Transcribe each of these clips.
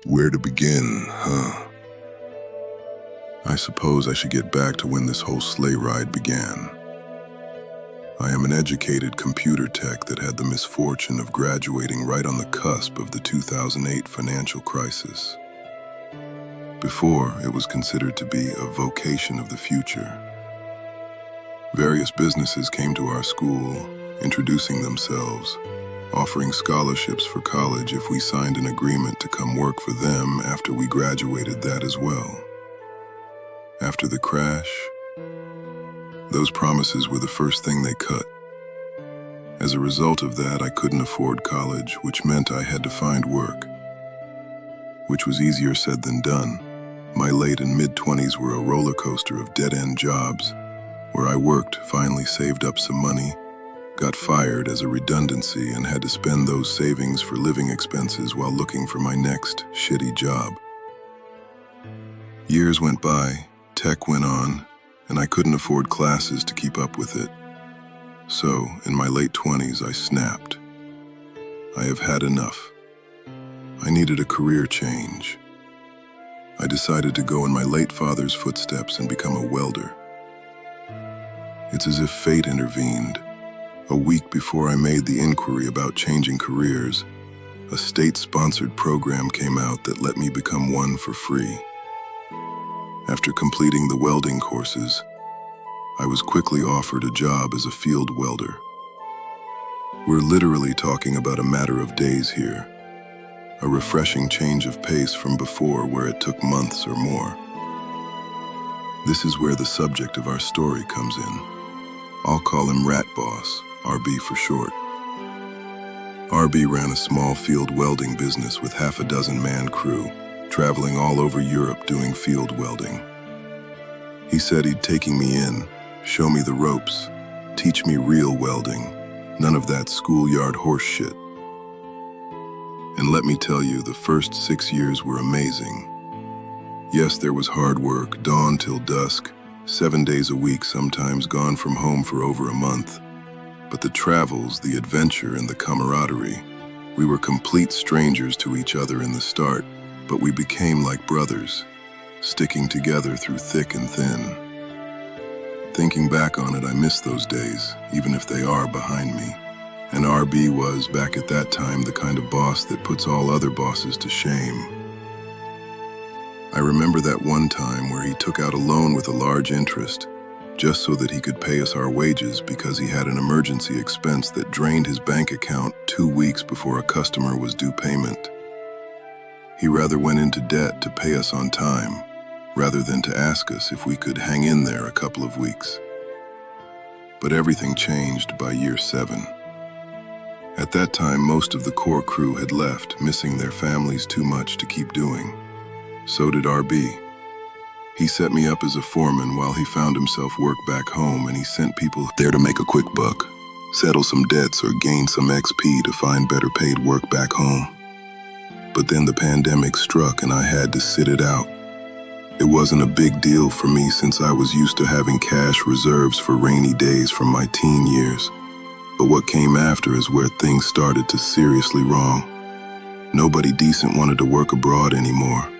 Where to begin, huh? I suppose I should get back to when this whole sleigh ride began. I am an educated computer tech that had the misfortune of graduating right on the cusp of the 2008 financial crisis. Before, it was considered to be a vocation of the future. Various businesses came to our school, introducing themselves, offering scholarships for college if we signed an agreement to come work for them after we graduated that as well. After the crash, those promises were the first thing they cut. As a result of that, I couldn't afford college, which meant I had to find work, which was easier said than done. My late and mid-20s were a roller coaster of dead-end jobs, where I worked, finally saved up some money, got fired as a redundancy, and had to spend those savings for living expenses while looking for my next shitty job. Years went by, tech went on, and I couldn't afford classes to keep up with it. So, in my late 20s, I snapped. I have had enough. I needed a career change. I decided to go in my late father's footsteps and become a welder. It's as if fate intervened. A week before I made the inquiry about changing careers, a state-sponsored program came out that let me become one for free. After completing the welding courses, I was quickly offered a job as a field welder. We're literally talking about a matter of days here, a refreshing change of pace from before where it took months or more. This is where the subject of our story comes in. I'll call him Rat Boss, RB for short. RB ran a small field welding business with half a dozen man crew, traveling all over Europe doing field welding. He said he'd taking me in, show me the ropes, teach me real welding, none of that schoolyard horse shit. And let me tell you, the first 6 years were amazing. Yes, there was hard work, dawn till dusk, 7 days a week, sometimes gone from home for over a month. But the travels, the adventure, and the camaraderie, we were complete strangers to each other in the start, but we became like brothers, sticking together through thick and thin. Thinking back on it, I miss those days, even if they are behind me. And RB was, back at that time, the kind of boss that puts all other bosses to shame. I remember that one time where he took out a loan with a large interest, just so that he could pay us our wages because he had an emergency expense that drained his bank account 2 weeks before a customer was due payment. He rather went into debt to pay us on time, rather than to ask us if we could hang in there a couple of weeks. But everything changed by year 7. At that time, most of the core crew had left, missing their families too much to keep doing. So did RB. He set me up as a foreman while he found himself work back home, and he sent people there to make a quick buck, settle some debts, or gain some XP to find better paid work back home. But then the pandemic struck and I had to sit it out. It wasn't a big deal for me since I was used to having cash reserves for rainy days from my teen years. But what came after is where things started to seriously wrong. Nobody decent wanted to work abroad anymore.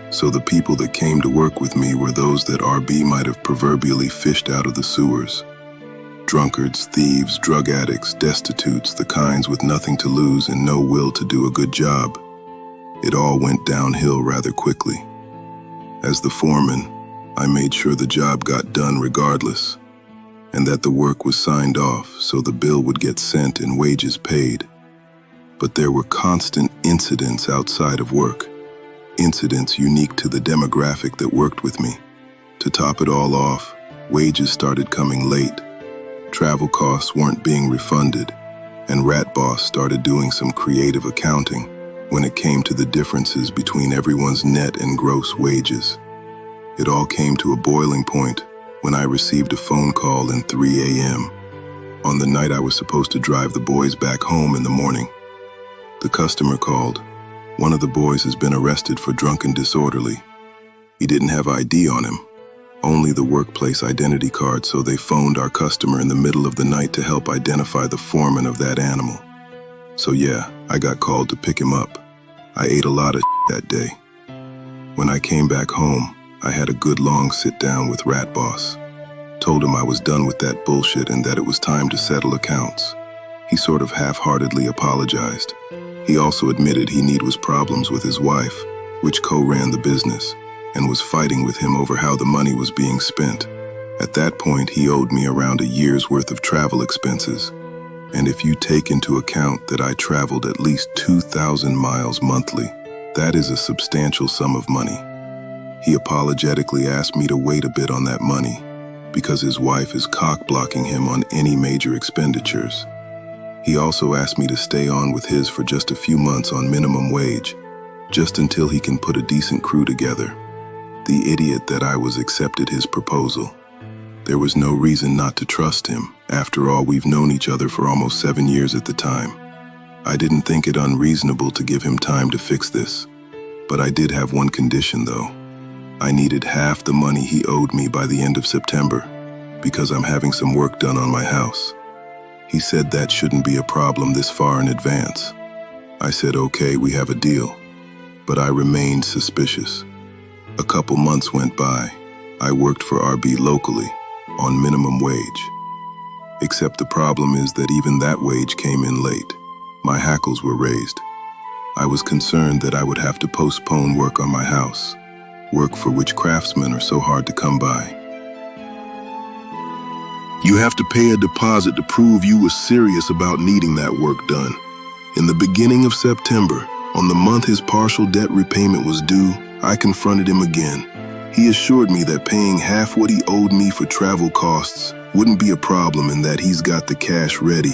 So the people that came to work with me were those that RB might have proverbially fished out of the sewers. Drunkards, thieves, drug addicts, destitutes, the kinds with nothing to lose and no will to do a good job. It all went downhill rather quickly. As the foreman, I made sure the job got done regardless, and that the work was signed off so the bill would get sent and wages paid. But there were constant incidents outside of work. Incidents unique to the demographic that worked with me. To top it all off, wages started coming late, travel costs weren't being refunded, and Rat Boss started doing some creative accounting when it came to the differences between everyone's net and gross wages. It all came to a boiling point when I received a phone call at 3 a.m. on the night I was supposed to drive the boys back home in the morning. The customer called. One of the boys has been arrested for drunken disorderly. He didn't have ID on him, only the workplace identity card, so they phoned our customer in the middle of the night to help identify the foreman of that animal. So yeah, I got called to pick him up. I ate a lot of that day. When I came back home, I had a good long sit down with Rat Boss. Told him I was done with that bullshit and that it was time to settle accounts. He sort of half-heartedly apologized. He also admitted he was problems with his wife, which co-ran the business, and was fighting with him over how the money was being spent. At that point, he owed me around a year's worth of travel expenses. And if you take into account that I traveled at least 2,000 miles monthly, that is a substantial sum of money. He apologetically asked me to wait a bit on that money because his wife is cock-blocking him on any major expenditures. He also asked me to stay on with his for just a few months on minimum wage, just until he can put a decent crew together. The idiot that I was accepted his proposal. There was no reason not to trust him. After all, we've known each other for almost 7 years at the time. I didn't think it unreasonable to give him time to fix this. But I did have one condition, though. I needed half the money he owed me by the end of September, because I'm having some work done on my house. He said that shouldn't be a problem this far in advance. I said, okay, we have a deal. But I remained suspicious. A couple months went by. I worked for RB locally, on minimum wage. Except the problem is that even that wage came in late. My hackles were raised. I was concerned that I would have to postpone work on my house, work for which craftsmen are so hard to come by. You have to pay a deposit to prove you were serious about needing that work done. In the beginning of September, on the month his partial debt repayment was due, I confronted him again. He assured me that paying half what he owed me for travel costs wouldn't be a problem and that he's got the cash ready.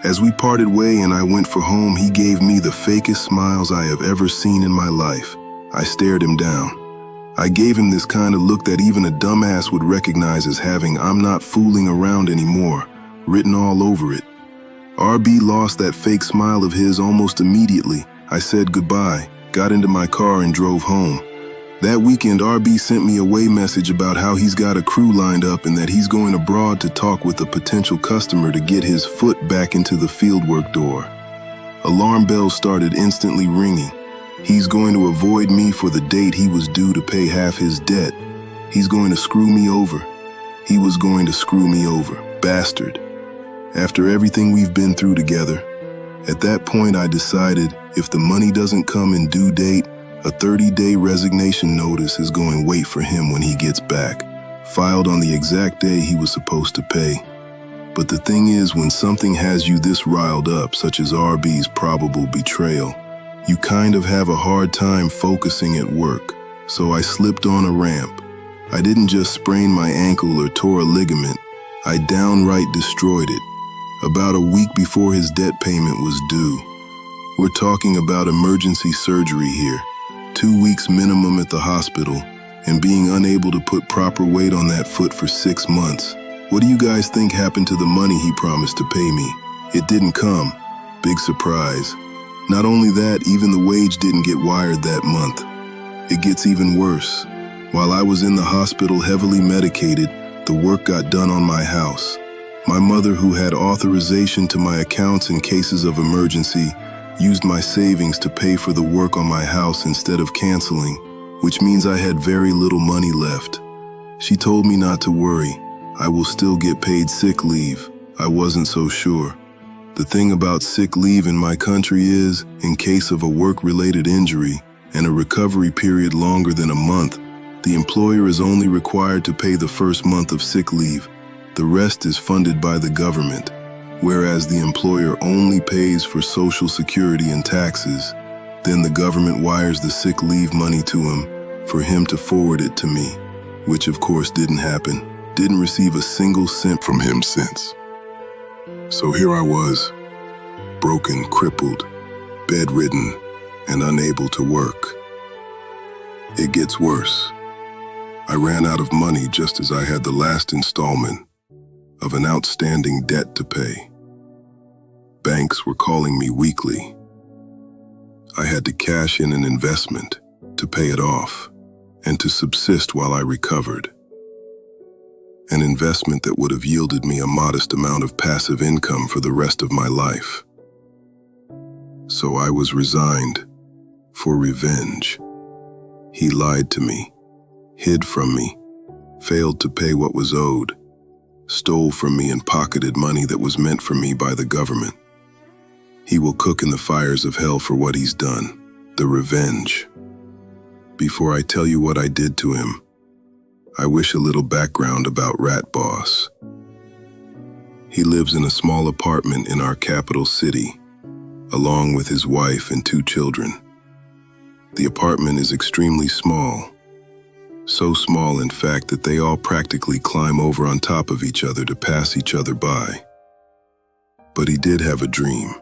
As we parted way and I went for home, he gave me the fakest smiles I have ever seen in my life. I stared him down. I gave him this kind of look that even a dumbass would recognize as having "I'm not fooling around anymore" written all over it. RB lost that fake smile of his almost immediately. I said goodbye, got into my car and drove home. That weekend, RB sent me a way message about how he's got a crew lined up and that he's going abroad to talk with a potential customer to get his foot back into the fieldwork door. Alarm bells started instantly ringing. He's going to avoid me for the date he was due to pay half his debt. He's going to screw me over. He was going to screw me over, bastard. After everything we've been through together, at that point I decided if the money doesn't come in due date, a 30-day resignation notice is going to wait for him when he gets back, filed on the exact day he was supposed to pay. But the thing is, when something has you this riled up, such as RB's probable betrayal, you kind of have a hard time focusing at work. So I slipped on a ramp. I didn't just sprain my ankle or tore a ligament, I downright destroyed it. About a week before his debt payment was due. We're talking about emergency surgery here. 2 weeks minimum at the hospital, and being unable to put proper weight on that foot for 6 months. What do you guys think happened to the money he promised to pay me? It didn't come. Big surprise. Not only that, even the wage didn't get wired that month. It gets even worse. While I was in the hospital heavily medicated, the work got done on my house. My mother, who had authorization to my accounts in cases of emergency, used my savings to pay for the work on my house instead of canceling, which means I had very little money left. She told me not to worry. I will still get paid sick leave. I wasn't so sure. The thing about sick leave in my country is, in case of a work-related injury and a recovery period longer than a month, the employer is only required to pay the first month of sick leave. The rest is funded by the government. Whereas the employer only pays for Social Security and taxes, then the government wires the sick leave money to him for him to forward it to me, which of course didn't happen. Didn't receive a single cent from him since. So here I was, broken, crippled, bedridden, and unable to work. It gets worse. I ran out of money just as I had the last installment of an outstanding debt to pay. Banks were calling me weekly. I had to cash in an investment to pay it off and to subsist while I recovered. An investment that would have yielded me a modest amount of passive income for the rest of my life. So I was resigned, for revenge. He lied to me, hid from me, failed to pay what was owed, stole from me and pocketed money that was meant for me by the government. He will cook in the fires of hell for what he's done, the revenge. Before I tell you what I did to him, I wish a little background about Rat Boss. He lives in a small apartment in our capital city, along with his wife and 2 children. The apartment is extremely small, so small in fact that they all practically climb over on top of each other to pass each other by. But he did have a dream.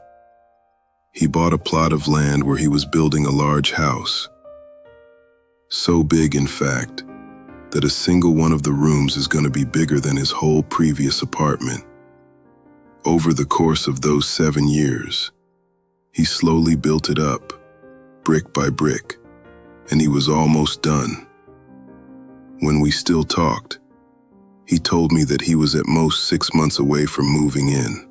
He bought a plot of land where he was building a large house. So big, in fact, that a single one of the rooms is going to be bigger than his whole previous apartment. Over the course of those 7 years, he slowly built it up, brick by brick, and he was almost done. When we still talked, he told me that he was at most 6 months away from moving in.